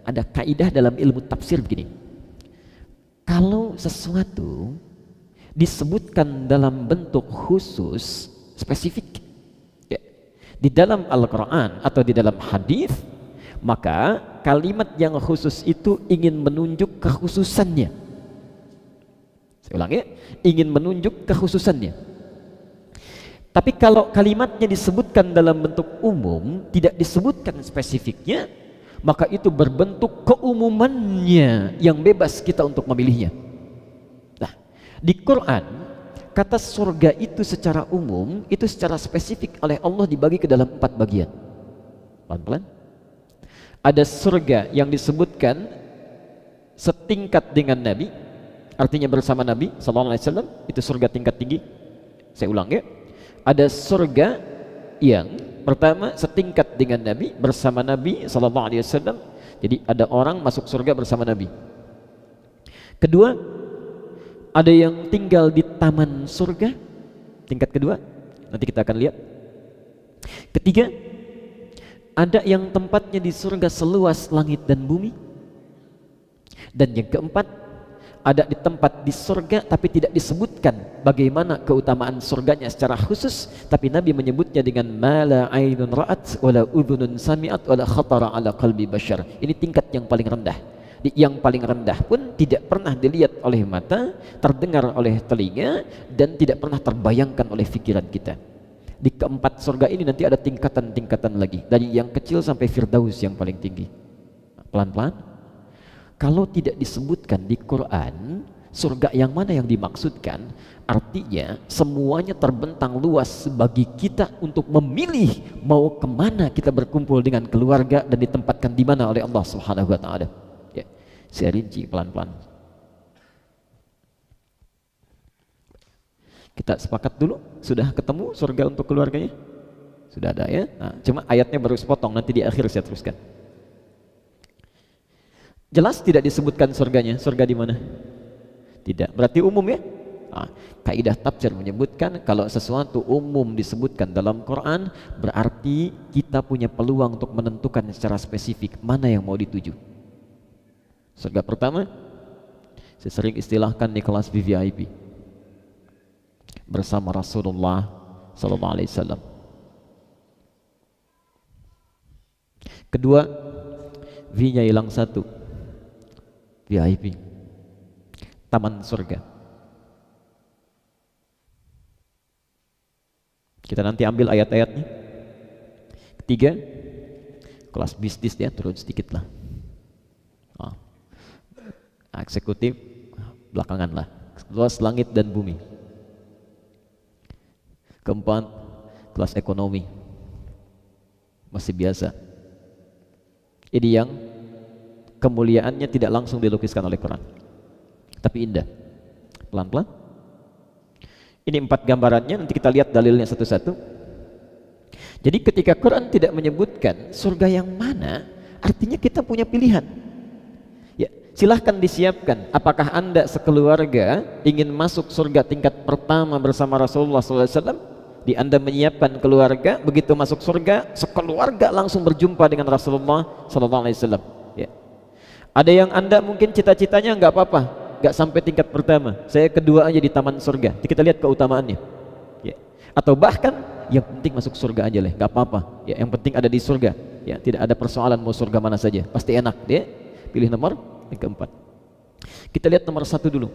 ada kaidah dalam ilmu tafsir begini. Kalau sesuatu disebutkan dalam bentuk khusus, spesifik, ya, di dalam Al-Quran atau di dalam hadis, maka kalimat yang khusus itu ingin menunjuk kekhususannya. Saya ulang ya, ingin menunjuk kekhususannya. Tapi kalau kalimatnya disebutkan dalam bentuk umum, tidak disebutkan spesifiknya, maka itu berbentuk keumumannya yang bebas kita untuk memilihnya. Nah, di Quran kata surga itu secara umum, itu secara spesifik oleh Allah dibagi ke dalam 4 bagian. Pelan-pelan. Ada surga yang disebutkan setingkat dengan Nabi, artinya bersama Nabi sallallahu alaihi wasallam, itu surga tingkat tinggi. Saya ulang ya. Ada surga yang pertama setingkat dengan Nabi, bersama Nabi sallallahu alaihi wasallam. Jadi ada orang masuk surga bersama Nabi. Kedua, ada yang tinggal di taman surga, tingkat kedua. Nanti kita akan lihat. Ketiga, ada yang tempatnya di surga seluas langit dan bumi. Dan yang keempat, ada di tempat di surga tapi tidak disebutkan bagaimana keutamaan surganya secara khusus, tapi Nabi menyebutnya dengan mala ainun ra'at wala udhunun sami'at wala khatara ala qalbi bashar. Ini tingkat yang paling rendah. Yang paling rendah pun tidak pernah dilihat oleh mata, terdengar oleh telinga, dan tidak pernah terbayangkan oleh pikiran kita. Di keempat surga ini nanti ada tingkatan-tingkatan lagi, dari yang kecil sampai Firdaus yang paling tinggi. Pelan-pelan. Kalau tidak disebutkan di Quran surga yang mana yang dimaksudkan, artinya semuanya terbentang luas bagi kita untuk memilih mau kemana kita berkumpul dengan keluarga dan ditempatkan di mana oleh Allah Subhanahu wa taala. Ya, saya rinci pelan-pelan. Kita sepakat dulu, sudah ketemu surga untuk keluarganya? Sudah ada ya? Nah, cuma ayatnya baru sepotong, nanti di akhir saya teruskan. Jelas tidak disebutkan surganya. Surga di mana? Tidak. Berarti umum ya? Nah, kaidah tafsir menyebutkan kalau sesuatu umum disebutkan dalam Quran, berarti kita punya peluang untuk menentukan secara spesifik mana yang mau dituju. Surga pertama, saya sering istilahkan di kelas VVIP, bersama Rasulullah sallallahu alaihi wasallam. Kedua, V-nya hilang satu, VIP, taman surga. Kita nanti ambil ayat-ayatnya. Ketiga, kelas bisnis ya, turun sedikit lah. Eksekutif belakangan lah. Luas langit dan bumi. Keempat, kelas ekonomi, masih biasa. Ini yang kemuliaannya tidak langsung dilukiskan oleh Quran, tapi indah. Pelan-pelan. Ini 4 gambarannya, nanti kita lihat dalilnya satu-satu. Jadi ketika Quran tidak menyebutkan surga yang mana, artinya kita punya pilihan. Ya, silahkan disiapkan. Apakah Anda sekeluarga ingin masuk surga tingkat pertama bersama Rasulullah SAW? Di Anda menyiapkan keluarga, begitu masuk surga, sekeluarga langsung berjumpa dengan Rasulullah SAW. Ya. Ada yang Anda mungkin cita-citanya nggak apa-apa, nggak sampai tingkat pertama, saya kedua aja di taman surga. Kita lihat keutamaannya. Ya. Atau bahkan yang penting masuk surga aja lah, nggak apa-apa. Ya, yang penting ada di surga. Ya, tidak ada persoalan mau surga mana saja, pasti enak. Dia pilih nomor yang keempat. Kita lihat nomor 1 dulu.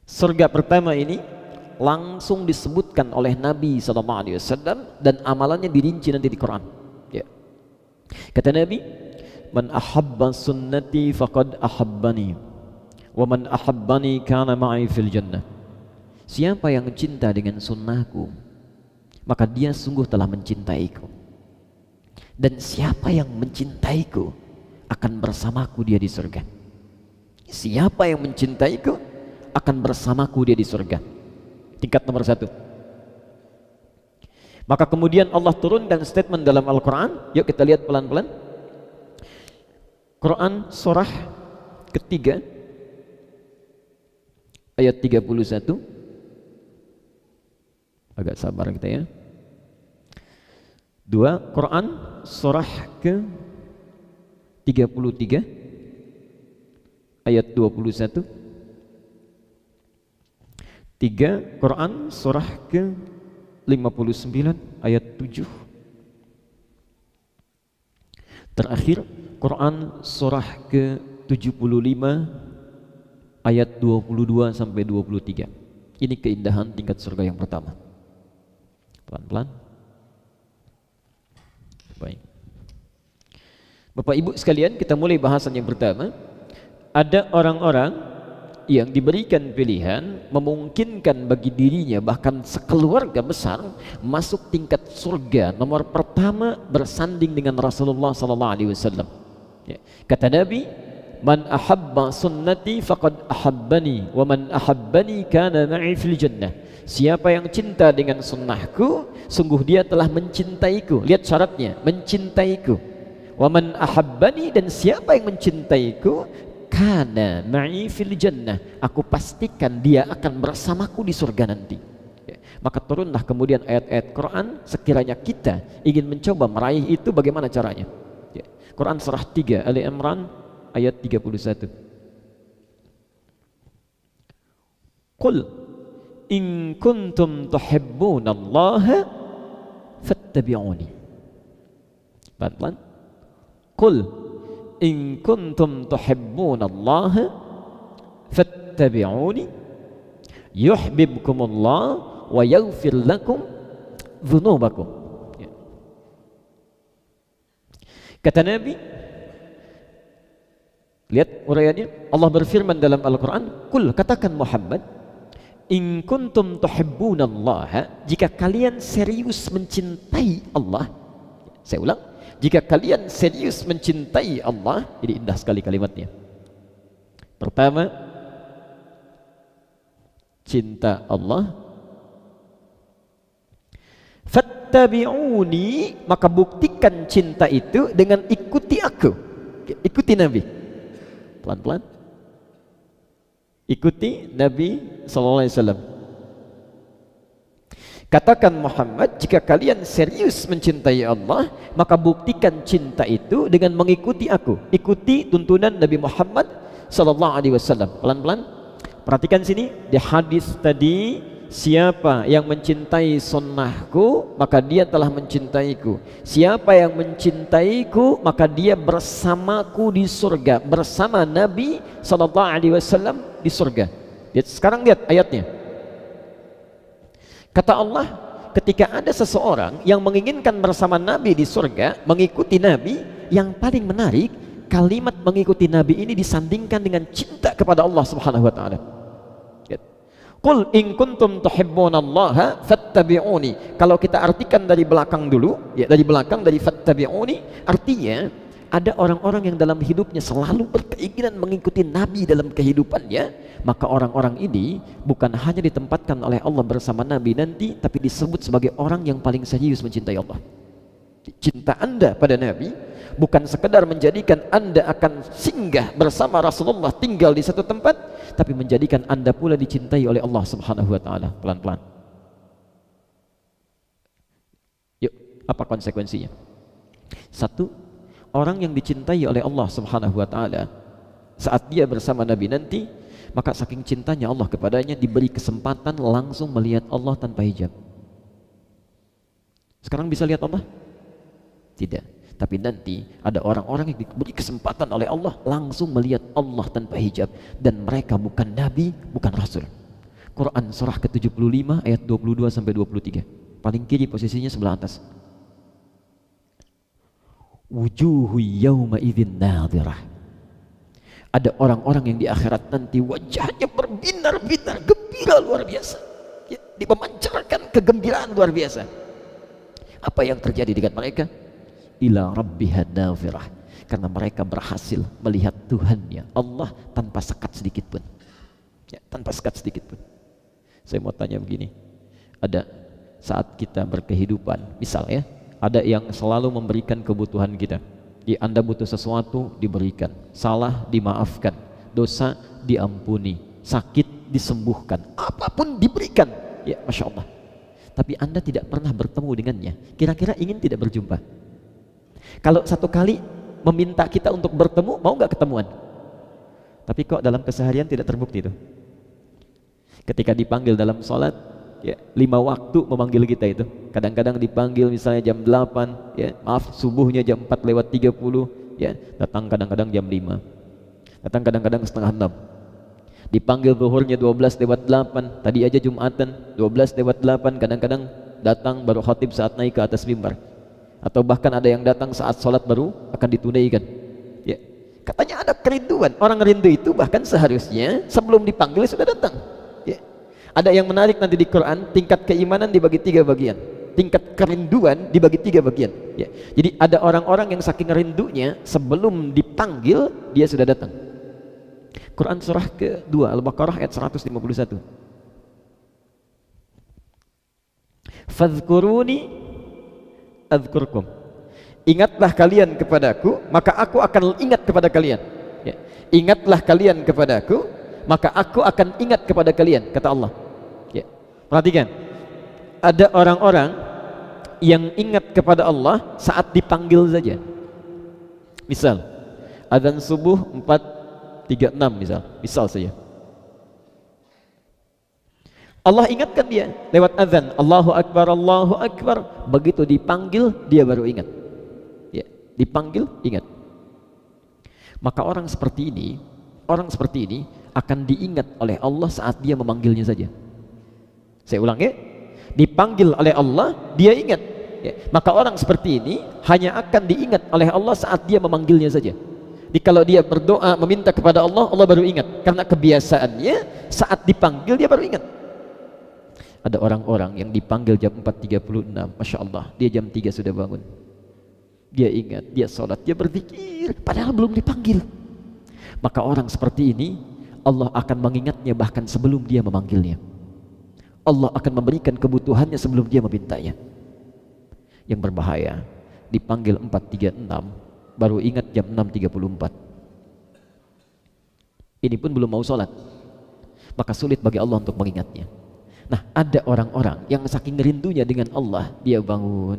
Surga pertama ini langsung disebutkan oleh Nabi SAW dan amalannya dirinci nanti di Quran. Ya. Kata Nabi, "Man ahabba sunnati faqad ahabbani, wa man ahabbani kana ma'i fil jannah." Siapa yang cinta dengan sunnahku, maka dia sungguh telah mencintaiku. Dan siapa yang mencintaiku akan bersamaku dia di surga. Siapa yang mencintaiku akan bersamaku dia di surga. Tingkat nomor 1. Maka kemudian Allah turunkan statement dalam Al-Quran. Yuk kita lihat pelan-pelan. Quran surah ketiga ayat 31. Agak sabar kita ya. Dua, Quran surah ke 33 ayat 21. Tiga, Quran surah ke 59 ayat 7. Terakhir, Quran surah ke 75 ayat 22 sampai 23. Ini keindahan tingkat surga yang pertama. Pelan-pelan. Baik. Bapak Ibu sekalian, kita mulai bahasan yang pertama. Ada orang-orang yang diberikan pilihan memungkinkan bagi dirinya bahkan sekeluarga besar masuk tingkat surga nomor pertama bersanding dengan Rasulullah sallallahu alaihi wasallam. Ya. Kata Nabi, "Man ahabba sunnati faqad ahabbani wa man ahabbani kana ma'i fil jannah." Siapa yang cinta dengan sunnahku, sungguh dia telah mencintaiku. Lihat syaratnya, mencintaiku. Wa man ahabbani, dan siapa yang mencintaiku, kana ma'i fil jannah, aku pastikan dia akan bersamaku di surga nanti. Ya. Maka turunlah kemudian ayat-ayat Quran. Sekiranya kita ingin mencoba meraih itu, bagaimana caranya? Ya. Quran surah 3 Ali Imran ayat 31. Qul in kuntum tuhibbunallaha fattabi'uni. Pelan-pelan. Qul in kuntum tuhibbunallaha fattabi'uni yuhibbukumullah wa yaghfir lakum dzunubakum. Ya. Kata Nabi, lihat uraiannya, Allah berfirman dalam Al-Quran, Qul, katakan Muhammad, in kuntum tuhibbunallaha, jika kalian serius mencintai Allah. Saya ulang, jika kalian serius mencintai Allah. Ini indah sekali kalimatnya. Pertama, cinta Allah. Fattabi'uni, maka buktikan cinta itu dengan ikuti aku. Ikuti Nabi. Pelan-pelan. Ikuti Nabi sallallahu alaihi wasallam. Katakan Muhammad, jika kalian serius mencintai Allah, maka buktikan cinta itu dengan mengikuti aku. Ikuti tuntunan Nabi Muhammad sallallahu alaihi wasallam. Pelan-pelan. Perhatikan sini di hadis tadi, siapa yang mencintai sunnahku, maka dia telah mencintaiku. Siapa yang mencintaiku, maka dia bersamaku di surga, bersama Nabi sallallahu alaihi wasallam di surga. Sekarang lihat ayatnya. Kata Allah, ketika ada seseorang yang menginginkan bersama Nabi di surga, mengikuti Nabi, yang paling menarik, kalimat mengikuti Nabi ini disandingkan dengan cinta kepada Allah Subhanahu wa taala. Qul in kuntum tuhibbunallaha fattabi'uni. Kalau kita artikan dari belakang dulu, ya dari belakang, dari fattabi'uni, artinya ada orang-orang yang dalam hidupnya selalu berkeinginan mengikuti Nabi dalam kehidupannya, maka orang-orang ini bukan hanya ditempatkan oleh Allah bersama Nabi nanti, tapi disebut sebagai orang yang paling serius mencintai Allah. Cinta Anda pada Nabi bukan sekedar menjadikan Anda akan singgah bersama Rasulullah, tinggal di satu tempat, tapi menjadikan Anda pula dicintai oleh Allah Subhanahu wa taala. Pelan-pelan. Yuk, apa konsekuensinya? Satu, orang yang dicintai oleh Allah Subhanahu wa taala, saat dia bersama Nabi nanti, maka saking cintanya Allah kepadanya, diberi kesempatan langsung melihat Allah tanpa hijab. Sekarang bisa lihat Allah? Tidak. Tapi nanti ada orang-orang yang diberi kesempatan oleh Allah langsung melihat Allah tanpa hijab, dan mereka bukan Nabi, bukan Rasul. Quran surah ke-75 ayat 22 sampai 23. Paling kiri posisinya sebelah atas. Wujuhu yawma idzin nadhirah. Ada orang-orang yang di akhirat nanti wajahnya berbinar-binar, gembira luar biasa, ya, dipemancarkan kegembiraan luar biasa. Apa yang terjadi dengan mereka? Ila rabbiha nadhirah. Karena mereka berhasil melihat Tuhannya Allah tanpa sekat sedikit pun, ya, tanpa sekat sedikit pun. Saya mau tanya begini, ada saat kita berkehidupan, misal ya, ada yang selalu memberikan kebutuhan kita. Anda butuh sesuatu, diberikan. Salah, dimaafkan. Dosa, diampuni. Sakit, disembuhkan. Apapun diberikan. Ya, Masya Allah. tapi Anda tidak pernah bertemu dengannya, kira-kira ingin tidak berjumpa? Kalau satu kali meminta kita untuk bertemu, mau nggak ketemuan? Tapi kok dalam keseharian tidak terbukti itu. Ketika dipanggil dalam sholat, ya, 5 waktu memanggil kita itu. Kadang-kadang dipanggil misalnya jam 8, ya, maaf, subuhnya jam 4:30, ya, datang kadang-kadang jam 5, datang kadang-kadang setengah 6. Dipanggil zuhurnya 12:08, tadi aja Jumatan 12:08, kadang-kadang datang baru khatib saat naik ke atas mimbar, atau bahkan ada yang datang saat sholat baru akan ditunaikan, ya. Katanya ada kerinduan. Orang rindu itu bahkan seharusnya sebelum dipanggil sudah datang, ya. Ada yang menarik nanti di Quran, tingkat keimanan dibagi 3 bagian, tingkat kerinduan dibagi 3 bagian, ya. Jadi ada orang-orang yang saking rindunya sebelum dipanggil dia sudah datang. Quran surah ke-2 Al-Baqarah ayat 151. Fadhkuruni adzkurkum. Ingatlah kalian kepadaku, maka aku akan ingat kepada kalian, ya. Ingatlah kalian kepadaku, maka aku akan ingat kepada kalian, kata Allah, ya. Perhatikan, ada orang-orang yang ingat kepada Allah saat dipanggil saja. Misal adzan subuh 4:36 misal saja, Allah ingatkan dia lewat azan, Allahu Akbar, Allahu Akbar. Begitu dipanggil dia baru ingat, ya, dipanggil ingat. Maka orang seperti ini akan diingat oleh Allah saat dia memanggilnya saja. Saya ulang, ya, dipanggil oleh Allah dia ingat, ya. Maka orang seperti ini hanya akan diingat oleh Allah saat dia memanggilnya saja. Jadi kalau dia berdoa meminta kepada Allah, Allah baru ingat, karena kebiasaannya saat dipanggil dia baru ingat. Ada orang-orang yang dipanggil jam 4:36, Masya Allah, dia jam 3 sudah bangun, dia ingat, dia sholat, dia berzikir, padahal belum dipanggil. Maka orang seperti ini Allah akan mengingatnya bahkan sebelum dia memanggilnya. Allah akan memberikan kebutuhannya sebelum dia memintanya. Yang berbahaya, dipanggil 4:36 baru ingat jam 6:34. Ini pun belum mau sholat, maka sulit bagi Allah untuk mengingatnya. Nah, ada orang-orang yang saking rindunya dengan Allah, dia bangun,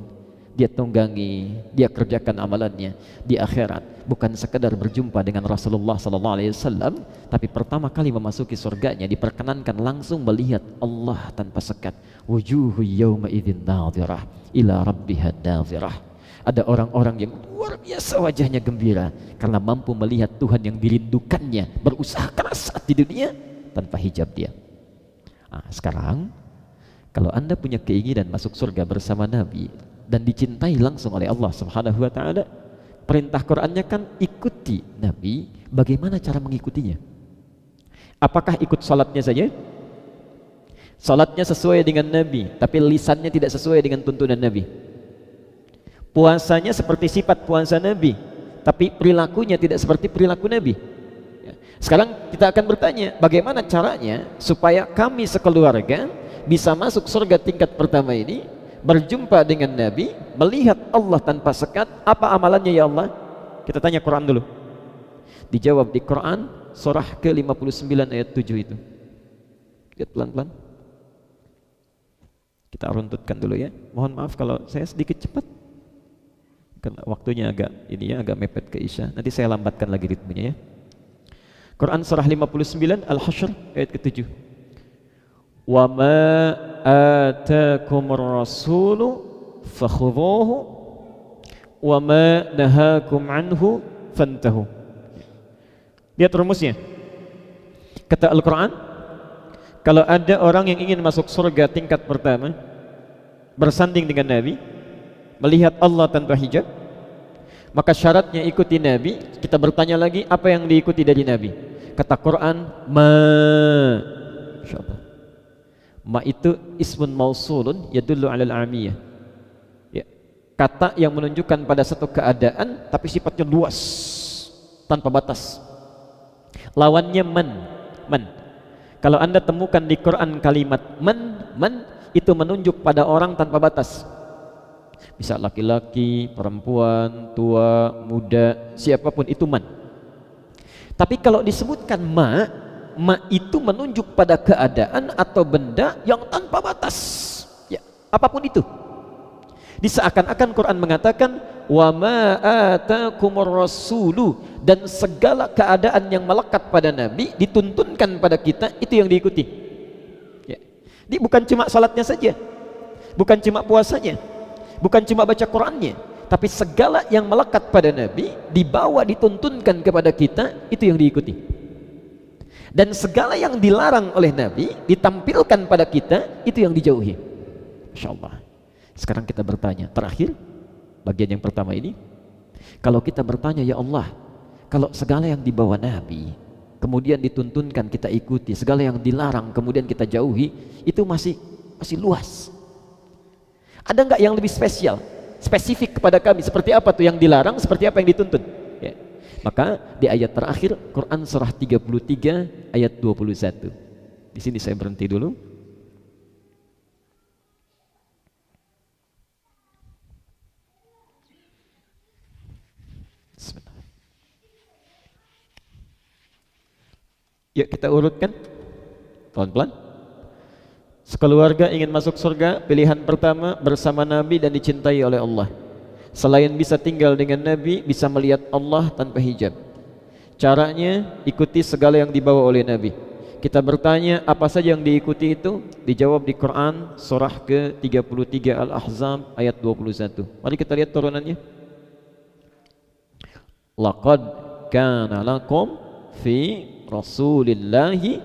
dia tunggangi, dia kerjakan amalannya di akhirat, bukan sekedar berjumpa dengan Rasulullah SAW, tapi pertama kali memasuki surganya diperkenankan langsung melihat Allah tanpa sekat. Wujuhu yawma idzin nadhirah ila rabbiha nadhirah. Ada orang-orang yang luar biasa wajahnya gembira karena mampu melihat Tuhan yang dirindukannya, berusaha keras saat di dunia tanpa hijab dia. Nah, sekarang kalau Anda punya keinginan masuk surga bersama Nabi dan dicintai langsung oleh Allah Subhanahu wa taala, perintah Qur'annya kan ikuti Nabi. Bagaimana cara mengikutinya? Apakah ikut salatnya saja? Salatnya sesuai dengan Nabi, tapi lisannya tidak sesuai dengan tuntunan Nabi. Puasanya seperti sifat puasa Nabi, tapi perilakunya tidak seperti perilaku Nabi. Sekarang kita akan bertanya, bagaimana caranya supaya kami sekeluarga bisa masuk surga tingkat pertama ini, berjumpa dengan Nabi, melihat Allah tanpa sekat? Apa amalannya ya Allah? Kita tanya Quran dulu. Dijawab di Quran surah ke-59 ayat 7 itu. Lihat pelan-pelan. Kita runtutkan dulu, ya. Mohon maaf kalau saya sedikit cepat, karena waktunya agak mepet ke Isya. Nanti saya lambatkan lagi ritmenya, ya. Quran surah 59 Al-Hasyr ayat ke-7. Wa ma atakumur rasulu fakhudhuhu wa ma nahakum anhu fantahu. Lihat rumusnya. Kata Al-Quran, kalau ada orang yang ingin masuk surga tingkat pertama, bersanding dengan Nabi, melihat Allah tanpa hijab, maka syaratnya ikuti Nabi. Kita bertanya lagi, apa yang diikuti dari Nabi? Kata Quran, ma itu ismun mausulun yadullu alal amiyah, ya, kata yang menunjukkan pada satu keadaan tapi sifatnya luas, tanpa batas. Lawannya man. Kalau Anda temukan di Quran kalimat man itu menunjuk pada orang tanpa batas. Bisa laki-laki, perempuan, tua, muda, siapapun itu man. Tapi kalau disebutkan ma itu menunjuk pada keadaan atau benda yang tanpa batas, ya. apapun itu. Diseakan-akan Quran mengatakan wa ma atakumur rasulu, dan segala keadaan yang melekat pada Nabi dituntunkan pada kita itu yang diikuti. Ya. Ini bukan cuma salatnya saja, bukan cuma puasanya, bukan cuma baca Qurannya, tapi segala yang melekat pada Nabi dibawa dituntunkan kepada kita itu yang diikuti. Dan segala yang dilarang oleh Nabi ditampilkan pada kita itu yang dijauhi. Masya Allah. Sekarang kita bertanya, terakhir bagian yang pertama ini, kalau kita bertanya, ya Allah, kalau segala yang dibawa Nabi kemudian dituntunkan kita ikuti, segala yang dilarang kemudian kita jauhi, itu masih luas. Ada nggak yang lebih spesial, spesifik kepada kami? Seperti apa tuh yang dilarang, seperti apa yang dituntun? Ya. Maka di ayat terakhir Quran surah 33 ayat 21. Di sini saya berhenti dulu. Yuk kita urutkan pelan-pelan. Sekeluarga ingin masuk surga, pilihan pertama bersama Nabi dan dicintai oleh Allah. Selain bisa tinggal dengan Nabi, bisa melihat Allah tanpa hijab. Caranya ikuti segala yang dibawa oleh Nabi. Kita bertanya apa saja yang diikuti itu? Dijawab di Quran surah ke-33 Al-Ahzab ayat 21. Mari kita lihat turunannya. Laqad kana lakum fi Rasulillahi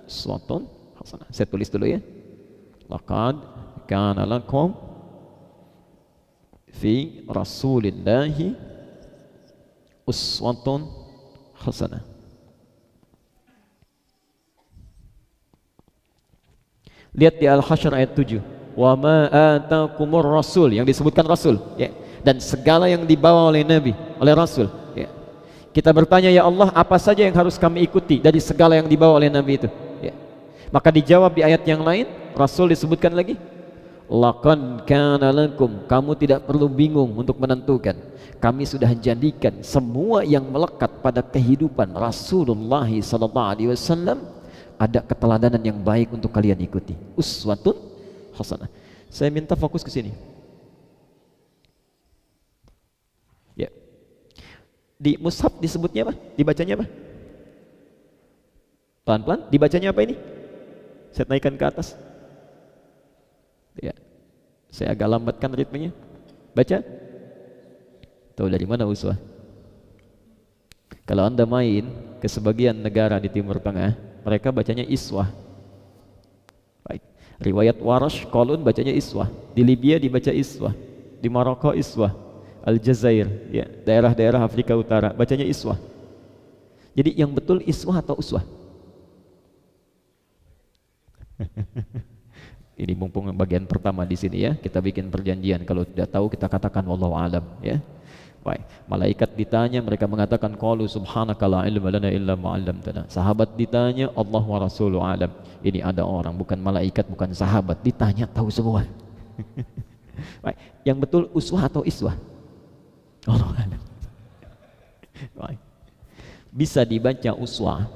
uswatun hasanah. Saya tulis dulu ya. Laqad kana lakum fi Rasulillahi uswatun hasanah. Lihat di Al-Hasyr ayat 7. Wa ma atakumur rasul, yang disebutkan rasul, ya. Dan segala yang dibawa oleh Nabi, oleh Rasul, ya. Kita bertanya, ya Allah, apa saja yang harus kami ikuti dari segala yang dibawa oleh Nabi itu? Ya. Maka dijawab di ayat yang lain, Rasul disebutkan lagi, laqad kana lakum, kamu tidak perlu bingung untuk menentukan. Kami sudah jadikan semua yang melekat pada kehidupan Rasulullah SAW ada keteladanan yang baik untuk kalian ikuti. Uswatun hasanah. Saya minta fokus ke sini. Ya. Di mushaf disebutnya apa? Dibacanya apa? Pelan-pelan, dibacanya apa ini? Saya naikkan ke atas. Ya. Saya agak lambatkan ritmenya. Baca. Tahu dari mana uswah? Kalau Anda main ke sebagian negara di Timur Tengah, mereka bacanya iswah. Baik. Riwayat Warash Qalun bacanya iswah. Di Libya dibaca iswah. Di Maroko iswah. Aljazair, ya, daerah-daerah Afrika Utara bacanya iswah. Jadi yang betul iswah atau uswah? Ini mumpung bagian pertama di sini ya, kita bikin perjanjian. Kalau tidak tahu kita katakan wallahu alam, ya. Baik. Malaikat ditanya, mereka mengatakan qalu subhanaka la ilma lana illa ma 'allamtana. Sahabat ditanya, Allah wa rasuluhu alam. Ini ada orang, bukan malaikat, bukan sahabat, ditanya tahu semua. Baik. Yang betul uswah atau iswah? Allah alam. Baik. Bisa dibaca uswah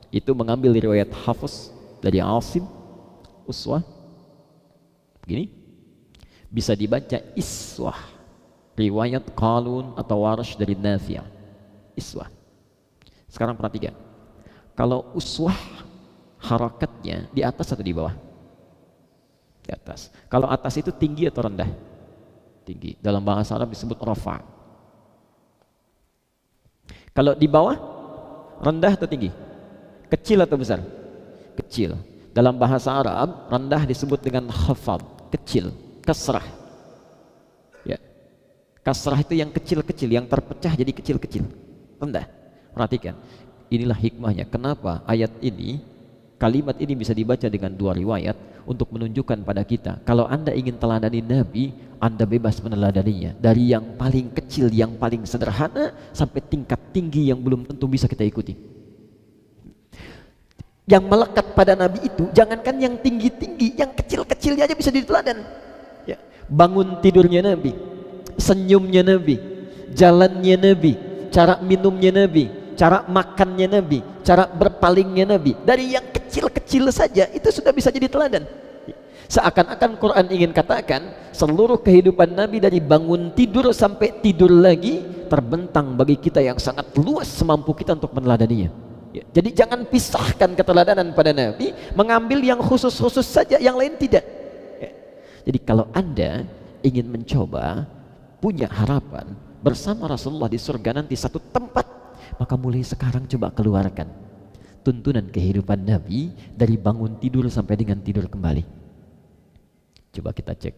itu mengambil riwayat Hafiz dari Asim, uswah begini. Bisa dibaca iswah riwayat Qalun atau Warash dari Nafi', iswah. Sekarang perhatikan, kalau uswah harakatnya di atas atau di bawah? Di atas. Kalau atas itu tinggi atau rendah? Tinggi. Dalam bahasa Arab disebut rafa'. Kalau di bawah, rendah atau tinggi? Kecil atau besar? Kecil. Dalam bahasa Arab, rendah disebut dengan khafad, kecil, kasrah. Ya. Kasrah itu yang kecil-kecil, yang terpecah jadi kecil-kecil, rendah. Perhatikan, inilah hikmahnya. Kenapa ayat ini, kalimat ini bisa dibaca dengan dua riwayat untuk menunjukkan pada kita, kalau Anda ingin teladani Nabi, Anda bebas meneladaninya. Dari yang paling kecil, yang paling sederhana, sampai tingkat tinggi yang belum tentu bisa kita ikuti. Yang melekat pada Nabi itu, jangankan yang tinggi-tinggi, yang kecil-kecilnya aja bisa diteladan. Ya. Bangun tidurnya Nabi, senyumnya Nabi, jalannya Nabi, cara minumnya Nabi, cara makannya Nabi, cara berpalingnya Nabi. Dari yang kecil-kecil saja itu sudah bisa jadi teladan. Seakan-akan Quran ingin katakan seluruh kehidupan Nabi dari bangun tidur sampai tidur lagi terbentang bagi kita yang sangat luas semampu kita untuk meneladaninya. Ya, jadi jangan pisahkan keteladanan pada Nabi, mengambil yang khusus-khusus saja, yang lain tidak. Ya. Jadi kalau Anda ingin mencoba punya harapan bersama Rasulullah di surga nanti satu tempat, maka mulai sekarang coba keluarkan tuntunan kehidupan Nabi dari bangun tidur sampai dengan tidur kembali. Coba kita cek.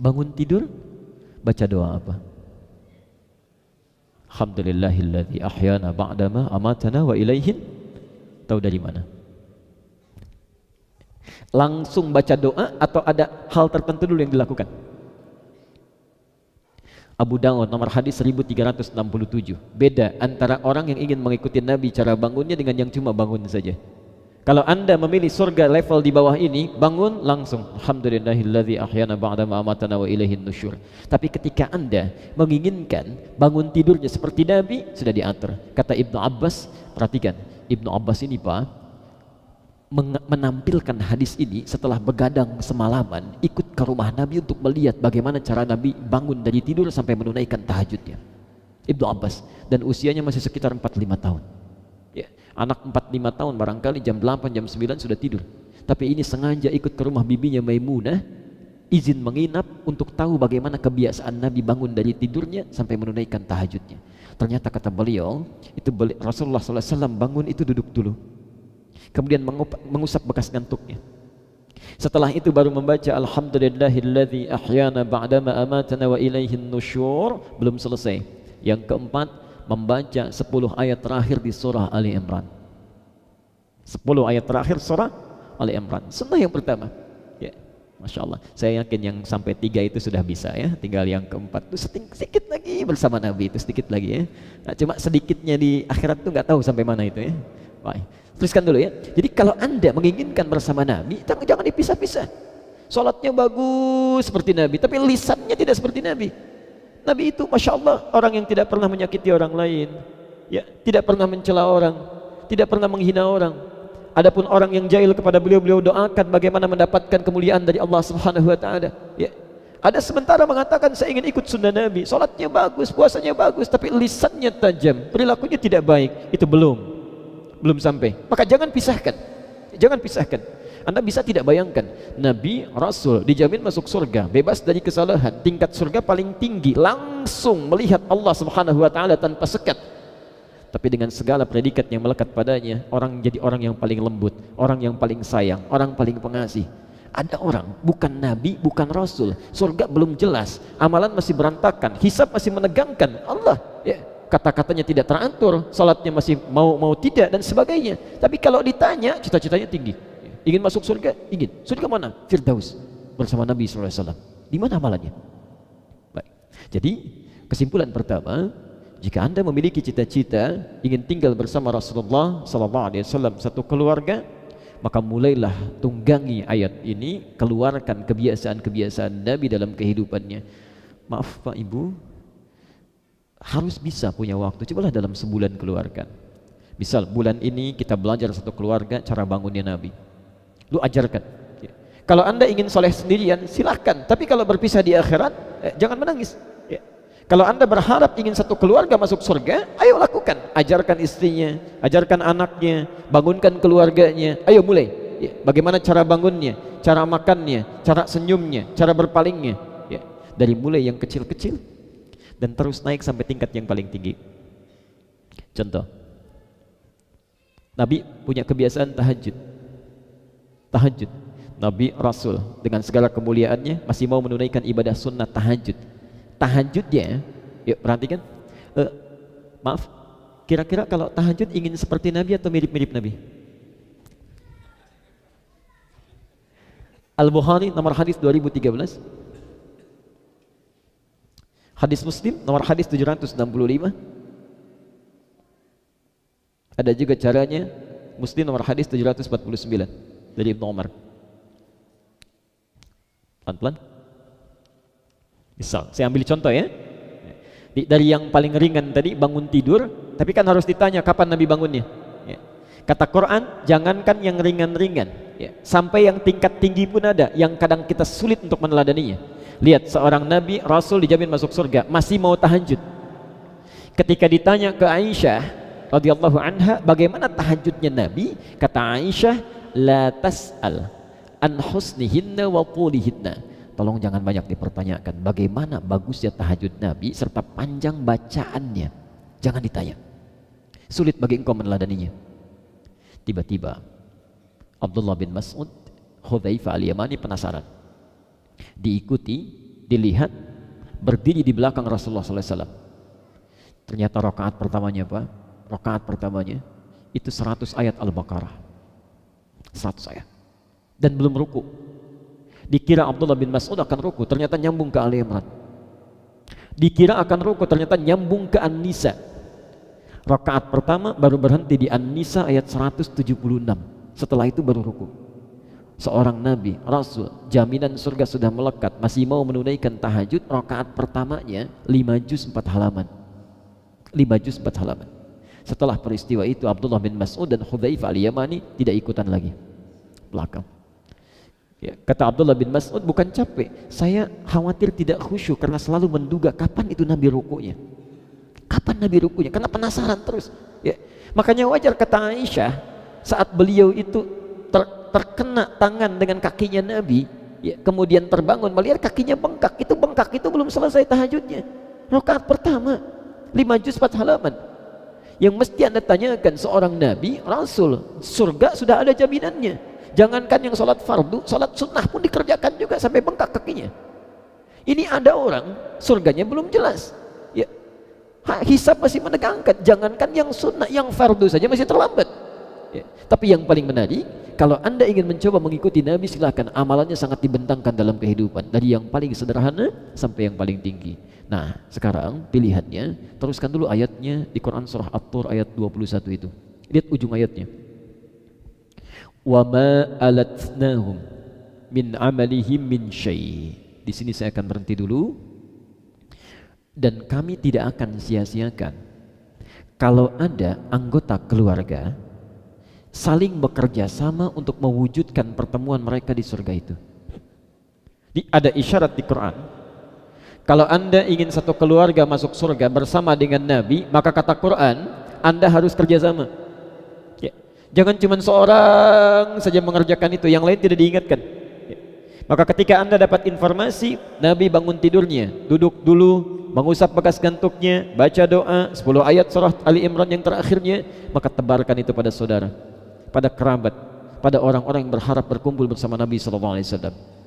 Bangun tidur, baca doa apa? Alhamdulillahilladzi ahyana ba'dama amatana wa ilaihin. Tahu dari mana? Langsung baca doa atau ada hal tertentu dulu yang dilakukan? Abu Dawud nomor hadis 1367. Beda antara orang yang ingin mengikuti Nabi cara bangunnya dengan yang cuma bangun saja. Kalau Anda memilih surga level di bawah ini, bangun langsung alhamdulillahilladzi ahyana ba'dama amatana wa ilaihin nusyur. Tapi ketika Anda menginginkan bangun tidurnya seperti Nabi, sudah diatur. Kata Ibnu Abbas, perhatikan, Ibnu Abbas ini Pak menampilkan hadis ini setelah begadang semalaman ikut ke rumah Nabi untuk melihat bagaimana cara Nabi bangun dari tidur sampai menunaikan tahajudnya. Ibnu Abbas, dan usianya masih sekitar 45 tahun. Ya, anak 45 tahun barangkali jam 8 jam 9 sudah tidur, tapi ini sengaja ikut ke rumah bibinya Maimunah, izin menginap untuk tahu bagaimana kebiasaan Nabi bangun dari tidurnya sampai menunaikan tahajudnya. Ternyata kata beliau itu Rasulullah SAW bangun itu duduk dulu, kemudian mengusap bekas ngantuknya. Setelah itu baru membaca alhamdulillahilladzi ahyana ba'dama amatana wa ilaihin nusyur. Belum selesai. Yang keempat, membaca 10 ayat terakhir di surah Ali Imran. 10 ayat terakhir surah Ali Imran. Sunnah yang pertama. Ya, Masya Allah. Saya yakin yang sampai 3 itu sudah bisa ya. Tinggal yang keempat itu sedikit lagi bersama Nabi itu sedikit lagi ya. Nah, cuma sedikitnya di akhirat tuh nggak tahu sampai mana itu ya. Baik. Tuliskan dulu ya. Jadi kalau Anda menginginkan bersama Nabi, jangan dipisah-pisah. Sholatnya bagus seperti Nabi, tapi lisannya tidak seperti Nabi. Nabi itu Masya Allah orang yang tidak pernah menyakiti orang lain, ya, tidak pernah mencela orang, tidak pernah menghina orang. Adapun orang yang jahil kepada beliau doakan bagaimana mendapatkan kemuliaan dari Allah Subhanahu wa taala. Ya. Ada sementara mengatakan saya ingin ikut sunnah Nabi, sholatnya bagus, puasanya bagus, tapi lisannya tajam, perilakunya tidak baik. Itu belum sampai. Maka jangan pisahkan. Jangan pisahkan. Anda bisa tidak bayangkan, Nabi, Rasul dijamin masuk surga, bebas dari kesalahan, tingkat surga paling tinggi, langsung melihat Allah Subhanahu wa taala tanpa sekat. Tapi dengan segala predikat yang melekat padanya, orang jadi orang yang paling lembut, orang yang paling sayang, orang paling pengasih. Ada orang bukan Nabi, bukan Rasul, surga belum jelas, amalan masih berantakan, hisab masih menegangkan, Allah ya, kata-katanya tidak teratur, salatnya masih mau tidak dan sebagainya. Tapi kalau ditanya, cita-citanya tinggi. Ingin masuk surga? Ingin. Surga mana? Firdaus bersama Nabi SAW. Di mana amalannya? Baik. Jadi kesimpulan pertama, jika Anda memiliki cita-cita ingin tinggal bersama Rasulullah SAW satu keluarga, maka mulailah tunggangi ayat ini, keluarkan kebiasaan-kebiasaan Nabi dalam kehidupannya. Maaf Pak Ibu, harus bisa punya waktu. Cobalah dalam sebulan keluarkan. Misal bulan ini kita belajar satu keluarga cara bangunnya Nabi. Lu ajarkan. Ya. Kalau Anda ingin soleh sendirian, silahkan. Tapi kalau berpisah di akhirat, jangan menangis. Ya. Kalau Anda berharap ingin satu keluarga masuk surga, ayo lakukan. Ajarkan istrinya, ajarkan anaknya, bangunkan keluarganya. Ayo mulai. Ya. Bagaimana cara bangunnya, cara makannya, cara senyumnya, cara berpalingnya. Ya. Dari mulai yang kecil-kecil dan terus naik sampai tingkat yang paling tinggi. Contoh, Nabi punya kebiasaan tahajud. Nabi Rasul dengan segala kemuliaannya masih mau menunaikan ibadah sunnah tahajud. Tahajudnya, yuk perhatikan. Maaf, kira-kira kalau tahajud ingin seperti Nabi atau mirip-mirip Nabi? Al-Bukhari nomor hadis 2013, hadis Muslim nomor hadis 765. Ada juga caranya, Muslim nomor hadis 749 dari Ibnu Umar. Pelan-pelan. Misal, saya ambil contoh ya. Dari yang paling ringan tadi bangun tidur, tapi kan harus ditanya kapan Nabi bangunnya. Ya. Kata Quran, jangankan yang ringan-ringan, ya, sampai yang tingkat tinggi pun ada yang kadang kita sulit untuk meneladaninya. Lihat seorang nabi, rasul dijamin masuk surga, masih mau tahajud. Ketika ditanya ke Aisyah radhiyallahu anha, bagaimana tahajudnya Nabi? Kata Aisyah, la tas'al an husnihinna wa tulihinna. Tolong jangan banyak dipertanyakan bagaimana bagusnya tahajud Nabi serta panjang bacaannya. Jangan ditanya. Sulit bagi engkau meneladaninya. Tiba-tiba Abdullah bin Mas'ud, Hudzaifah al-Yamani penasaran. Diikuti, dilihat, berdiri di belakang Rasulullah SAW. Ternyata rakaat pertamanya apa? Rakaat pertamanya itu 100 ayat Al-Baqarah. 100 ayat. Dan belum ruku. Dikira Abdullah bin Mas'ud akan ruku, ternyata nyambung ke Ali Imran. Dikira akan ruku, ternyata nyambung ke An-Nisa. Rakaat pertama baru berhenti di An-Nisa ayat 176. Setelah itu baru ruku. Seorang nabi, rasul, jaminan surga sudah melekat, masih mau menunaikan tahajud, rakaat pertamanya 5 juz 4 halaman. 5 juz 4 halaman. Setelah peristiwa itu Abdullah bin Mas'ud dan Hudzaifah al-Yamani tidak ikutan lagi belakang. Ya, kata Abdullah bin Mas'ud, bukan capek, saya khawatir tidak khusyuk karena selalu menduga kapan itu Nabi rukunya. Kapan Nabi rukunya? Karena penasaran terus. Ya, makanya wajar kata Aisyah saat beliau itu terkena tangan dengan kakinya Nabi, ya, kemudian terbangun melihat kakinya bengkak. Itu bengkak itu belum selesai tahajudnya. Rakaat pertama 5 juz 4 halaman. Yang mesti Anda tanyakan seorang nabi, rasul, surga sudah ada jaminannya. Jangankan yang sholat fardu, sholat sunnah pun dikerjakan juga sampai bengkak kakinya. Ini ada orang surganya belum jelas, ya, hisab masih menegangkan. Jangankan yang sunnah, yang fardu saja masih terlambat, ya. Tapi yang paling menarik, kalau Anda ingin mencoba mengikuti Nabi, silahkan. Amalannya sangat dibentangkan dalam kehidupan, dari yang paling sederhana sampai yang paling tinggi. Nah, sekarang pilihannya, teruskan dulu ayatnya di Quran surah At-Tur ayat 21 itu. Lihat ujung ayatnya. Wa ma alatnahum min amalihim min syai'. Di sini saya akan berhenti dulu. Dan kami tidak akan sia-siakan kalau ada anggota keluarga saling bekerja sama untuk mewujudkan pertemuan mereka di surga itu. Ada isyarat di Quran. Kalau Anda ingin satu keluarga masuk surga bersama dengan Nabi, maka kata Quran, Anda harus kerjasama. Ya. Jangan cuma seorang saja mengerjakan itu, yang lain tidak diingatkan. Ya. Maka ketika Anda dapat informasi, Nabi bangun tidurnya, duduk dulu, mengusap bekas gantuknya, baca doa, 10 ayat surah Ali Imran yang terakhirnya, maka tebarkan itu pada saudara, pada kerabat, pada orang-orang yang berharap berkumpul bersama Nabi SAW.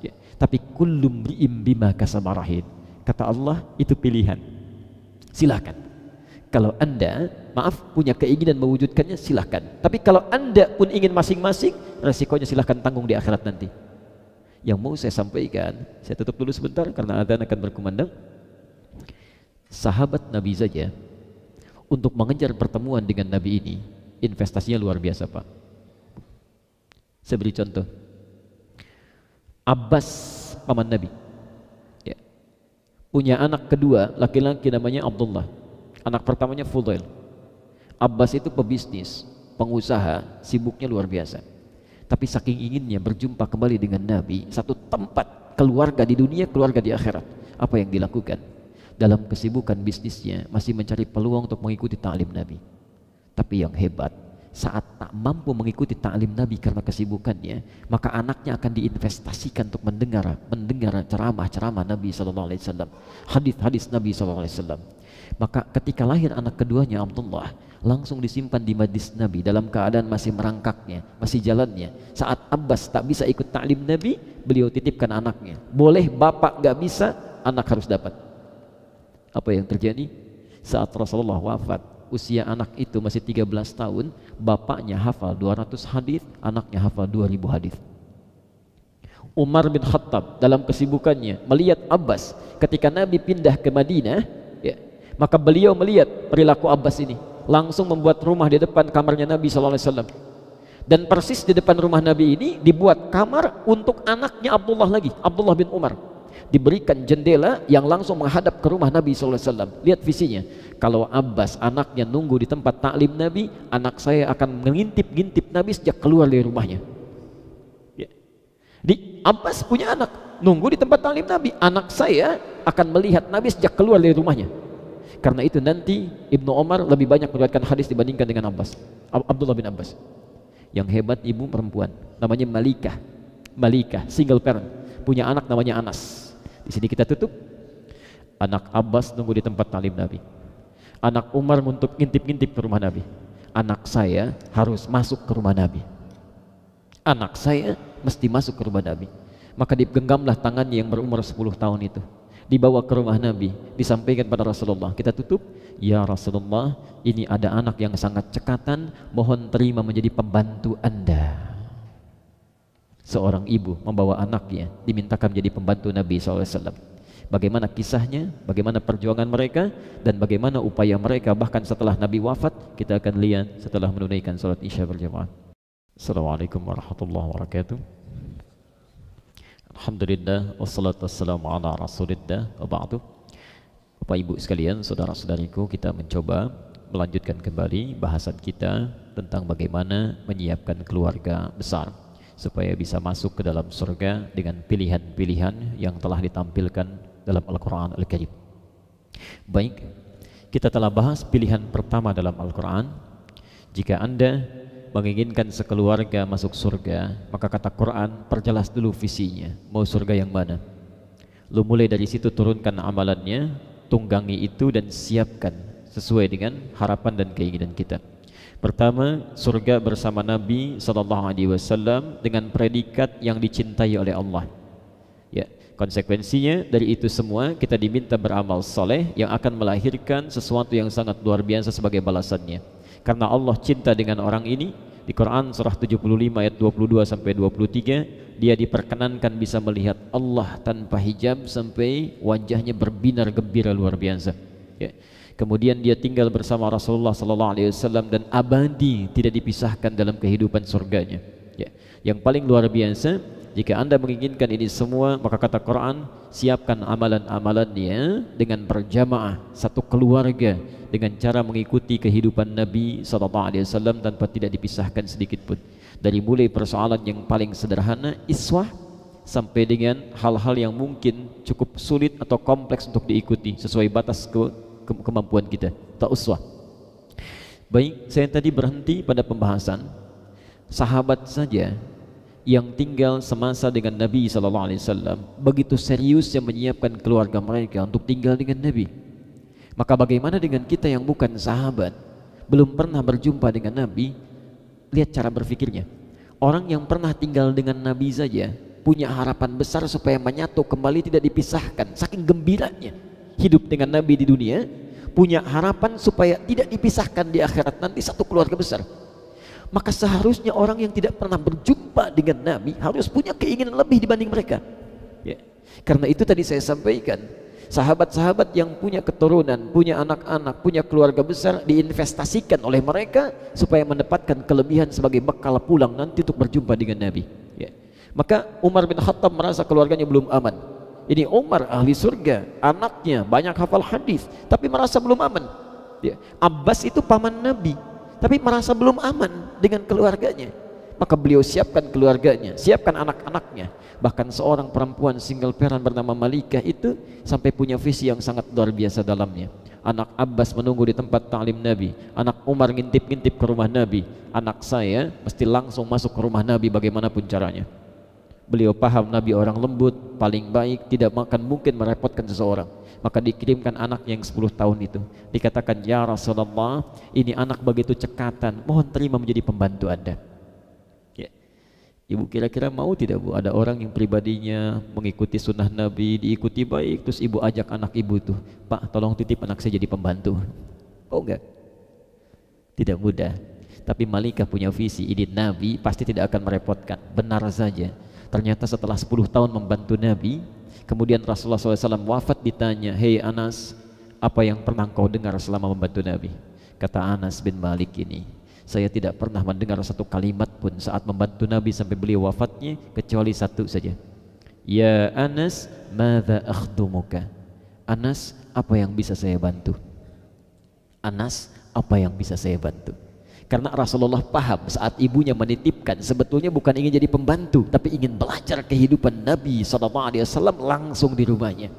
Ya. Tapi kullum ri'im bima kasabarahin. Kata Allah, itu pilihan. Silahkan. Kalau Anda, maaf, punya keinginan mewujudkannya, silahkan. Tapi kalau Anda pun ingin masing-masing, resikonya silahkan tanggung di akhirat nanti. Yang mau saya sampaikan, saya tutup dulu sebentar karena adzan akan berkumandang. Sahabat Nabi saja untuk mengejar pertemuan dengan Nabi ini, investasinya luar biasa, Pak. Saya beri contoh. Abbas, paman Nabi, punya anak kedua laki-laki namanya Abdullah, anak pertamanya Fudail. Abbas itu pebisnis, pengusaha, sibuknya luar biasa. Tapi saking inginnya berjumpa kembali dengan Nabi, satu tempat, keluarga di dunia, keluarga di akhirat. Apa yang dilakukan? Dalam kesibukan bisnisnya masih mencari peluang untuk mengikuti ta'lim Nabi. Tapi yang hebat, saat tak mampu mengikuti ta'lim Nabi karena kesibukannya, maka anaknya akan diinvestasikan untuk mendengar ceramah-ceramah Nabi SAW, hadis-hadis Nabi SAW. Maka ketika lahir anak keduanya Abdullah, langsung disimpan di majlis Nabi dalam keadaan masih merangkaknya, masih jalannya. Saat Abbas tak bisa ikut ta'lim Nabi, beliau titipkan anaknya. Boleh bapak gak bisa, anak harus dapat. Apa yang terjadi? Saat Rasulullah wafat, usia anak itu masih 13 tahun, bapaknya hafal 200 hadis, anaknya hafal 2000 hadis. Umar bin Khattab dalam kesibukannya melihat Abbas ketika Nabi pindah ke Madinah, ya, maka beliau melihat perilaku Abbas ini, langsung membuat rumah di depan kamarnya Nabi SAW. Dan persis di depan rumah Nabi ini dibuat kamar untuk anaknya Abdullah lagi, Abdullah bin Umar. diberikan jendela yang langsung menghadap ke rumah Nabi SAW. Lihat visinya. Kalau Abbas anaknya nunggu di tempat taklim Nabi, anak saya akan mengintip-ngintip Nabi sejak keluar dari rumahnya. Ya. Di Abbas punya anak, nunggu di tempat taklim Nabi, anak saya akan melihat Nabi sejak keluar dari rumahnya. Karena itu nanti Ibnu Umar lebih banyak meriwayatkan hadis dibandingkan dengan Abbas, Abdullah bin Abbas. Yang hebat ibu perempuan, namanya Malikah, single parent, punya anak namanya Anas. Di sini kita tutup. Anak Abbas nunggu di tempat taklim Nabi. Anak Umar untuk ngintip-ngintip ke rumah Nabi. Anak saya harus masuk ke rumah Nabi. Anak saya mesti masuk ke rumah Nabi. Maka digenggamlah tangannya yang berumur 10 tahun itu, dibawa ke rumah Nabi, disampaikan pada Rasulullah. Kita tutup. Ya Rasulullah, ini ada anak yang sangat cekatan, mohon terima menjadi pembantu Anda. Seorang ibu membawa anaknya, dimintakan menjadi pembantu Nabi SAW. Bagaimana kisahnya, bagaimana perjuangan mereka, dan bagaimana upaya mereka bahkan setelah Nabi wafat, kita akan lihat setelah menunaikan salat Isya berjamaah. Assalamualaikum warahmatullahi wabarakatuh. Alhamdulillah, wassalatu wassalamu ala rasulillah, wa ba'du. Bapak Ibu sekalian, saudara-saudariku, kita mencoba melanjutkan kembali bahasan kita tentang bagaimana menyiapkan keluarga besar supaya bisa masuk ke dalam surga dengan pilihan-pilihan yang telah ditampilkan dalam Al-Quran Al-Karim. Baik, kita telah bahas pilihan pertama dalam Al-Quran. Jika Anda menginginkan sekeluarga masuk surga, maka kata Quran, perjelas dulu visinya, mau surga yang mana. Lu mulai dari situ turunkan amalannya, tunggangi itu dan siapkan sesuai dengan harapan dan keinginan kita. Pertama, surga bersama Nabi SAW dengan predikat yang dicintai oleh Allah. Ya, konsekuensinya dari itu semua kita diminta beramal soleh yang akan melahirkan sesuatu yang sangat luar biasa sebagai balasannya. Karena Allah cinta dengan orang ini. Di Quran surah 75 ayat 22 sampai 23, dia diperkenankan bisa melihat Allah tanpa hijab sampai wajahnya berbinar gembira luar biasa. Ya. Kemudian dia tinggal bersama Rasulullah SAW dan abadi, tidak dipisahkan dalam kehidupan surganya. Ya. Yang paling luar biasa, jika Anda menginginkan ini semua, maka kata Quran, siapkan amalan-amalannya dengan berjamaah, satu keluarga, dengan cara mengikuti kehidupan Nabi SAW tanpa tidak dipisahkan sedikit pun. Dari mulai persoalan yang paling sederhana, iswah, sampai dengan hal-hal yang mungkin cukup sulit atau kompleks untuk diikuti sesuai batas kemampuan kita, atau uswah. Baik, saya tadi berhenti pada pembahasan sahabat saja yang tinggal semasa dengan Nabi SAW begitu serius yang menyiapkan keluarga mereka untuk tinggal dengan Nabi. Maka bagaimana dengan kita yang bukan sahabat, belum pernah berjumpa dengan Nabi? Lihat cara berpikirnya. Orang yang pernah tinggal dengan Nabi saja punya harapan besar supaya menyatu kembali, tidak dipisahkan. Saking gembiranya hidup dengan Nabi di dunia, punya harapan supaya tidak dipisahkan di akhirat nanti, satu keluarga besar. Maka seharusnya orang yang tidak pernah berjumpa dengan Nabi harus punya keinginan lebih dibanding mereka. Ya. Karena itu tadi saya sampaikan, sahabat-sahabat yang punya keturunan, punya anak-anak, punya keluarga besar, diinvestasikan oleh mereka supaya mendapatkan kelebihan sebagai bekal pulang nanti untuk berjumpa dengan Nabi. Ya. Maka Umar bin Khattab merasa keluarganya belum aman. Ini Umar ahli surga, anaknya banyak hafal hadis, tapi merasa belum aman. Ya. Abbas itu paman Nabi, tapi merasa belum aman dengan keluarganya. Maka beliau siapkan keluarganya, siapkan anak-anaknya. Bahkan seorang perempuan single parent bernama Malikah itu sampai punya visi yang sangat luar biasa dalamnya. Anak Abbas menunggu di tempat ta'lim Nabi, anak Umar ngintip-ngintip ke rumah Nabi, anak saya mesti langsung masuk ke rumah Nabi bagaimanapun caranya. Beliau paham Nabi orang lembut, paling baik, tidak akan mungkin merepotkan seseorang. Maka dikirimkan anak yang 10 tahun itu. Dikatakan, ya Rasulullah, ini anak begitu cekatan, mohon terima menjadi pembantu Anda. Ya. Ibu kira-kira mau tidak Bu, ada orang yang pribadinya mengikuti sunnah Nabi, diikuti baik, terus ibu ajak anak ibu tuh, Pak tolong titip anak saya jadi pembantu. Oh enggak? Tidak mudah. Tapi Malikah punya visi, ini Nabi pasti tidak akan merepotkan. Benar saja. Ternyata setelah 10 tahun membantu Nabi, kemudian Rasulullah SAW wafat, ditanya, hei Anas, apa yang pernah kau dengar selama membantu Nabi? Kata Anas bin Malik ini, saya tidak pernah mendengar satu kalimat pun saat membantu Nabi sampai beliau wafatnya, kecuali satu saja. Ya Anas, madza akhdumuka? Anas, apa yang bisa saya bantu? Anas, apa yang bisa saya bantu? Karena Rasulullah paham saat ibunya menitipkan sebetulnya bukan ingin jadi pembantu, tapi ingin belajar kehidupan Nabi SAW langsung di rumahnya.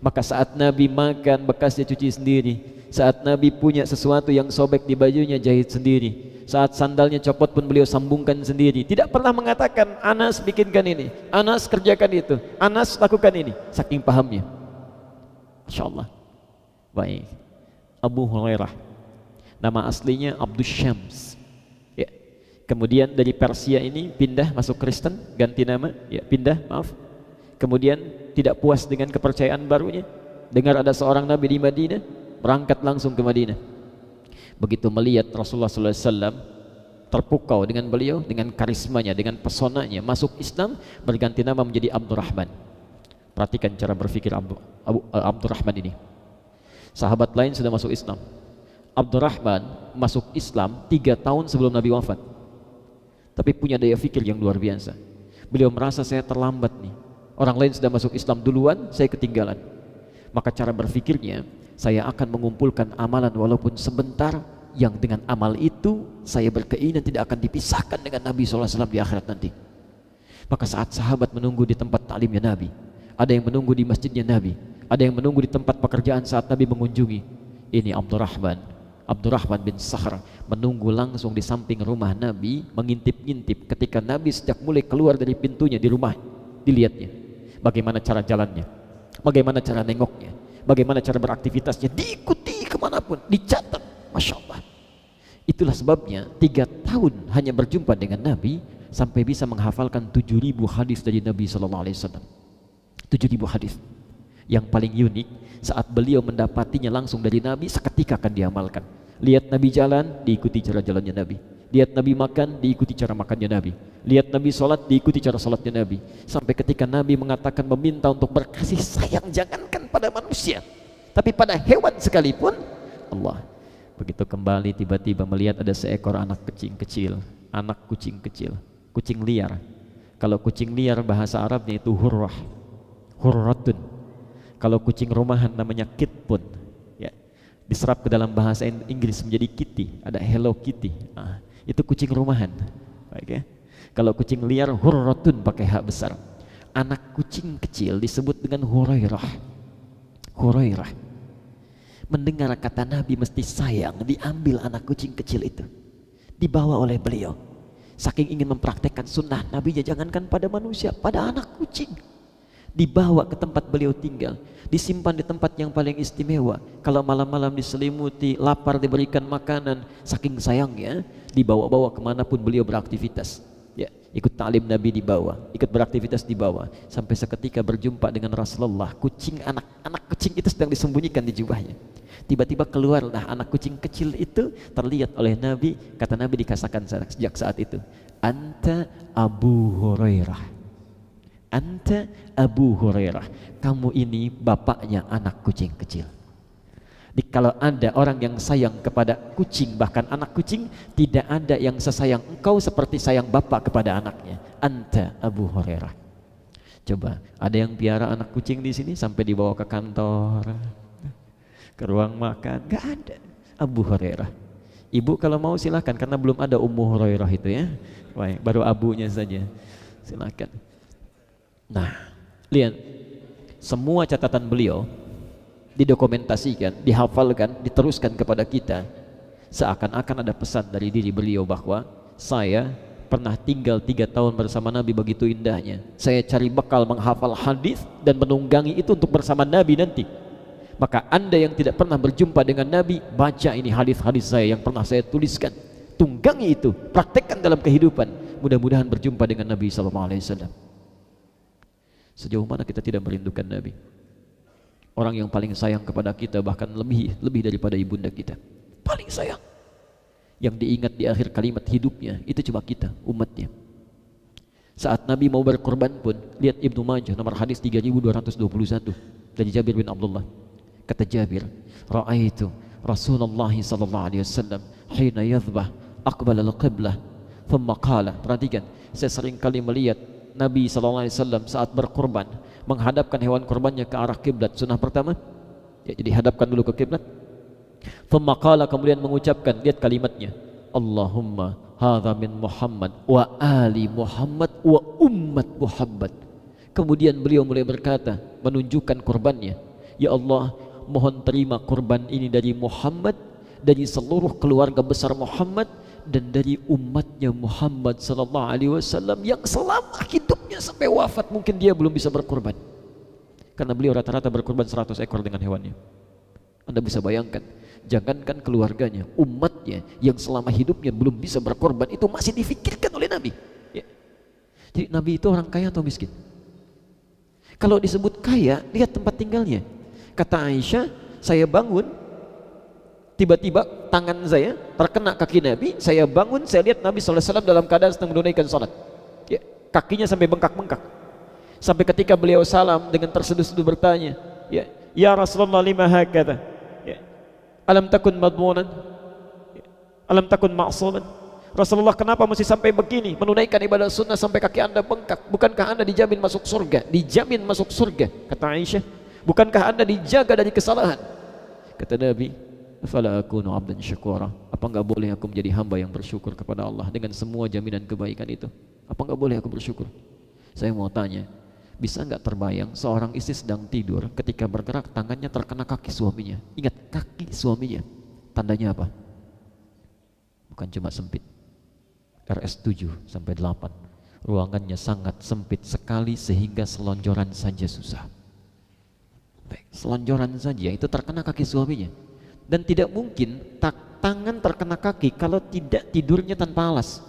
Maka saat Nabi makan, bekasnya cuci sendiri. Saat Nabi punya sesuatu yang sobek di bajunya, jahit sendiri. Saat sandalnya copot pun beliau sambungkan sendiri. Tidak pernah mengatakan, Anas bikinkan ini, Anas kerjakan itu, Anas lakukan ini. Saking pahamnya. Masya Allah. Baik. Abu Hurairah, nama aslinya Abdus Syams, ya. Kemudian dari Persia ini pindah masuk Kristen, ganti nama, ya, pindah, maaf. Kemudian tidak puas dengan kepercayaan barunya, dengar ada seorang Nabi di Madinah, berangkat langsung ke Madinah. Begitu melihat Rasulullah SAW, terpukau dengan beliau, dengan karismanya, dengan pesonanya, masuk Islam, berganti nama menjadi Abdurrahman. Perhatikan cara berpikir Abdurrahman ini. Sahabat lain sudah masuk Islam. Abdurrahman masuk Islam 3 tahun sebelum Nabi wafat. Tapi punya daya fikir yang luar biasa. Beliau merasa saya terlambat nih. Orang lain sudah masuk Islam duluan, saya ketinggalan. Maka cara berfikirnya, saya akan mengumpulkan amalan walaupun sebentar, yang dengan amal itu saya berkeinginan tidak akan dipisahkan dengan Nabi SAW di akhirat nanti. Maka saat sahabat menunggu di tempat taklimnya Nabi, ada yang menunggu di masjidnya Nabi, ada yang menunggu di tempat pekerjaan saat Nabi mengunjungi. Ini Abdurrahman bin Sakhr menunggu langsung di samping rumah Nabi, mengintip-ngintip ketika Nabi sejak mulai keluar dari pintunya di rumah, dilihatnya bagaimana cara jalannya, bagaimana cara nengoknya, bagaimana cara beraktivitasnya, diikuti kemanapun, dicatat. Masya Allah. Itulah sebabnya 3 tahun hanya berjumpa dengan Nabi sampai bisa menghafalkan 7.000 hadis dari Nabi SAW. 7.000 hadis. Yang paling unik, saat beliau mendapatinya langsung dari Nabi, seketika akan diamalkan. Lihat Nabi jalan, diikuti cara jalannya Nabi. Lihat Nabi makan, diikuti cara makannya Nabi. Lihat Nabi sholat, diikuti cara sholatnya Nabi. Sampai ketika Nabi mengatakan, meminta untuk berkasih sayang, jangankan pada manusia, tapi pada hewan sekalipun. Allah. Begitu kembali, tiba-tiba melihat ada seekor anak kucing kecil. Anak kucing kecil, kucing liar. Kalau kucing liar bahasa Arabnya itu hurrah, hurratun. Kalau kucing rumahan namanya kitpun, ya, diserap ke dalam bahasa Inggris menjadi kitty, ada Hello Kitty. Itu kucing rumahan. Baik, ya. Kalau kucing liar hurratun pakai hak besar. Anak kucing kecil disebut dengan Hurairah. Hurairah. Mendengar kata Nabi mesti sayang, diambil anak kucing kecil itu, dibawa oleh beliau. Saking ingin mempraktekkan sunnah Nabi, jangankan pada manusia, pada anak kucing. Dibawa ke tempat beliau tinggal, disimpan di tempat yang paling istimewa. Kalau malam-malam diselimuti, lapar diberikan makanan, saking sayangnya dibawa-bawa kemanapun beliau beraktivitas. Ya, ikut ta'lim Nabi dibawa, ikut beraktivitas dibawa, sampai seketika berjumpa dengan Rasulullah. Kucing, anak kucing itu sedang disembunyikan di jubahnya. Tiba-tiba keluarlah anak kucing kecil itu, terlihat oleh Nabi. Kata Nabi dikatakan sejak saat itu, Anta Abu Hurairah. Anta Abu Hurairah, kamu ini bapaknya anak kucing kecil. Kalau ada orang yang sayang kepada kucing, bahkan anak kucing, tidak ada yang sesayang engkau seperti sayang bapak kepada anaknya. Anta Abu Hurairah. Coba, ada yang piara anak kucing di sini sampai dibawa ke kantor, ke ruang makan? Gak ada. Abu Hurairah. Ibu kalau mau silakan, karena belum ada Ummu Hurairah itu, ya. Baik, baru abunya saja. Silakan. Nah, lihat, semua catatan beliau didokumentasikan, dihafalkan, diteruskan kepada kita, seakan-akan ada pesan dari diri beliau bahwa saya pernah tinggal 3 tahun bersama Nabi, begitu indahnya. Saya cari bekal menghafal hadis dan menunggangi itu untuk bersama Nabi nanti. Maka Anda yang tidak pernah berjumpa dengan Nabi, baca ini hadis-hadis saya yang pernah saya tuliskan, tunggangi itu, praktekkan dalam kehidupan. Mudah-mudahan berjumpa dengan Nabi SAW. Sejauh mana kita tidak merindukan Nabi, orang yang paling sayang kepada kita, bahkan lebih daripada ibunda kita, paling sayang. Yang diingat di akhir kalimat hidupnya itu cuma kita, umatnya. Saat Nabi mau berkorban pun, lihat Ibnu Majah nomor hadis 3221 dari Jabir bin Abdullah. Kata Jabir, ra'aitu Rasulullah sallallahu alaihi wasallam hina yadhbah aqbala al-qiblah thumma qala. Perhatikan, saya sering kali melihat Nabi SAW saat berkorban menghadapkan hewan korbannya ke arah kiblat. Sunnah pertama, ya, jadi hadapkan dulu ke kiblat. Thumma qala, kemudian mengucapkan, lihat kalimatnya, Allahumma hadza min Muhammad wa ali Muhammad wa ummat Muhammad. Kemudian beliau mulai berkata, menunjukkan korbannya, ya Allah, mohon terima korban ini dari Muhammad, dari seluruh keluarga besar Muhammad, dan dari umatnya Muhammad sallallahu alaihi wasallam yang selama hidupnya sampai wafat mungkin dia belum bisa berkorban. Karena beliau rata-rata berkorban 100 ekor dengan hewannya. Anda bisa bayangkan, jangankan keluarganya, umatnya yang selama hidupnya belum bisa berkorban itu masih difikirkan oleh Nabi. Ya. Jadi Nabi itu orang kaya atau miskin? Kalau disebut kaya, lihat tempat tinggalnya. Kata Aisyah, saya bangun, tiba-tiba tangan saya terkena kaki Nabi, saya bangun, saya lihat Nabi SAW dalam keadaan sedang menunaikan salat. Ya, kakinya sampai bengkak-bengkak. Sampai ketika beliau salam dengan terseduh-seduh bertanya, ya Rasulullah, lima hakadha? Ya. Alam takun madmunan? Ya. Alam takun ma'suman? Rasulullah, kenapa mesti sampai begini menunaikan ibadah sunnah sampai kaki anda bengkak? Bukankah anda dijamin masuk surga? Dijamin masuk surga, kata Aisyah. Bukankah anda dijaga dari kesalahan? Kata Nabi, afala akunu abdan syakura, apa enggak boleh aku menjadi hamba yang bersyukur kepada Allah dengan semua jaminan kebaikan itu? Apa enggak boleh aku bersyukur? Saya mau tanya, bisa enggak terbayang seorang istri sedang tidur, ketika bergerak tangannya terkena kaki suaminya? Ingat, kaki suaminya. Tandanya apa? Bukan cuma sempit, RS 7 sampai 8, ruangannya sangat sempit sekali sehingga selonjoran saja susah. Baik, selonjoran saja itu terkena kaki suaminya. Dan tidak mungkin tangan terkena kaki kalau tidak tidurnya tanpa alas.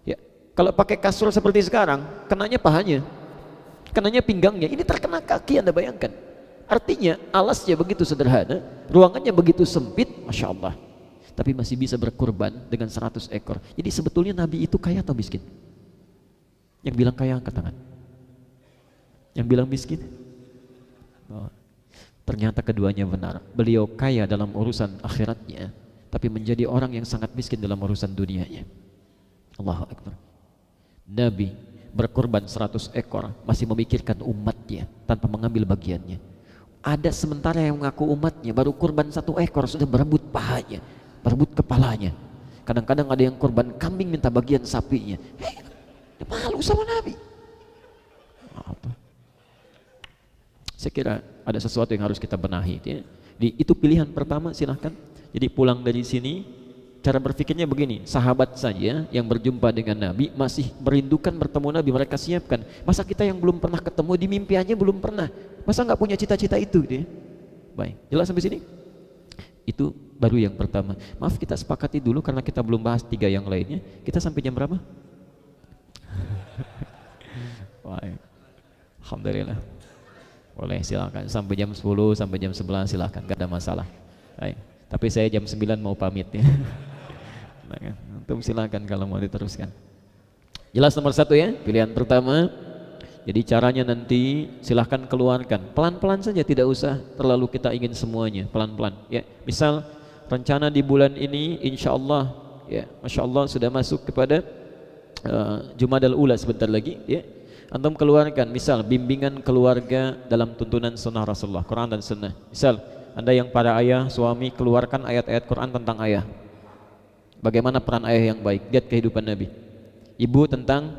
Ya, kalau pakai kasur seperti sekarang, kenanya pahanya, kenanya pinggangnya, ini terkena kaki. Anda bayangkan, artinya alasnya begitu sederhana, ruangannya begitu sempit, Masya Allah, tapi masih bisa berkurban dengan 100 ekor. Jadi sebetulnya Nabi itu kaya atau miskin? Yang bilang kaya angkat tangan. Yang bilang miskin? Oh. Ternyata keduanya benar. Beliau kaya dalam urusan akhiratnya, tapi menjadi orang yang sangat miskin dalam urusan dunianya. Allahu Akbar. Nabi berkorban 100 ekor masih memikirkan umatnya tanpa mengambil bagiannya. Ada sementara yang mengaku umatnya baru kurban 1 ekor sudah berebut pahanya, berebut kepalanya. Kadang-kadang ada yang kurban kambing minta bagian sapinya. Malu sama Nabi. Apa? Saya kira ada sesuatu yang harus kita benahi. Ya. Itu pilihan pertama, silahkan. Jadi pulang dari sini, cara berpikirnya begini, sahabat saja yang berjumpa dengan Nabi masih merindukan bertemu Nabi, mereka siapkan. Masa kita yang belum pernah ketemu, di mimpi aja belum pernah, masa nggak punya cita-cita itu? Ya. Baik, jelas sampai sini? Itu baru yang pertama. Maaf, kita sepakati dulu karena kita belum bahas 3 yang lainnya. Kita sampai jam berapa? Baik, alhamdulillah. Boleh, silakan sampai jam 10 sampai jam 11 silakan, gak ada masalah. Baik. Tapi saya jam 9 mau pamit ya. Nah, antum silakan kalau mau diteruskan. Jelas nomor 1 ya, pilihan pertama. Jadi caranya nanti silahkan keluarkan pelan-pelan saja, tidak usah terlalu kita ingin semuanya, pelan-pelan ya. Misal rencana di bulan ini insya Allah ya, Masya Allah sudah masuk kepada Jumadal Ula sebentar lagi ya. Antum keluarkan misal bimbingan keluarga dalam tuntunan sunnah Rasulullah, Quran dan sunnah. Misal Anda yang para ayah, suami, keluarkan ayat-ayat Quran tentang ayah. Bagaimana peran ayah yang baik, lihat kehidupan Nabi. Ibu tentang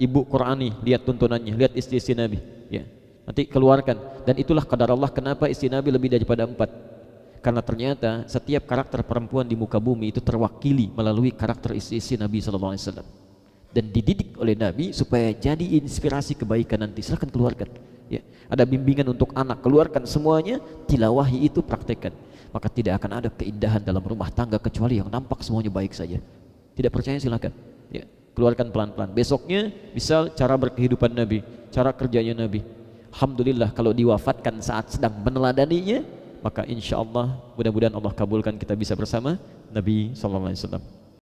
ibu Qurani, lihat tuntunannya, lihat istri-istri Nabi ya. Nanti keluarkan, dan itulah qadar Allah kenapa istri Nabi lebih daripada 4. Karena ternyata setiap karakter perempuan di muka bumi itu terwakili melalui karakter istri-istri Nabi SAW. Dan dididik oleh Nabi supaya jadi inspirasi kebaikan nanti. Silahkan keluarkan ya. Ada bimbingan untuk anak, keluarkan semuanya, tilawahi itu, praktekkan. Maka tidak akan ada keindahan dalam rumah tangga kecuali yang nampak semuanya baik saja. Tidak percaya silahkan ya. Keluarkan pelan-pelan. Besoknya misal cara berkehidupan Nabi, cara kerjanya Nabi. Alhamdulillah kalau diwafatkan saat sedang meneladaninya, maka insya Allah mudah-mudahan Allah kabulkan kita bisa bersama Nabi SAW.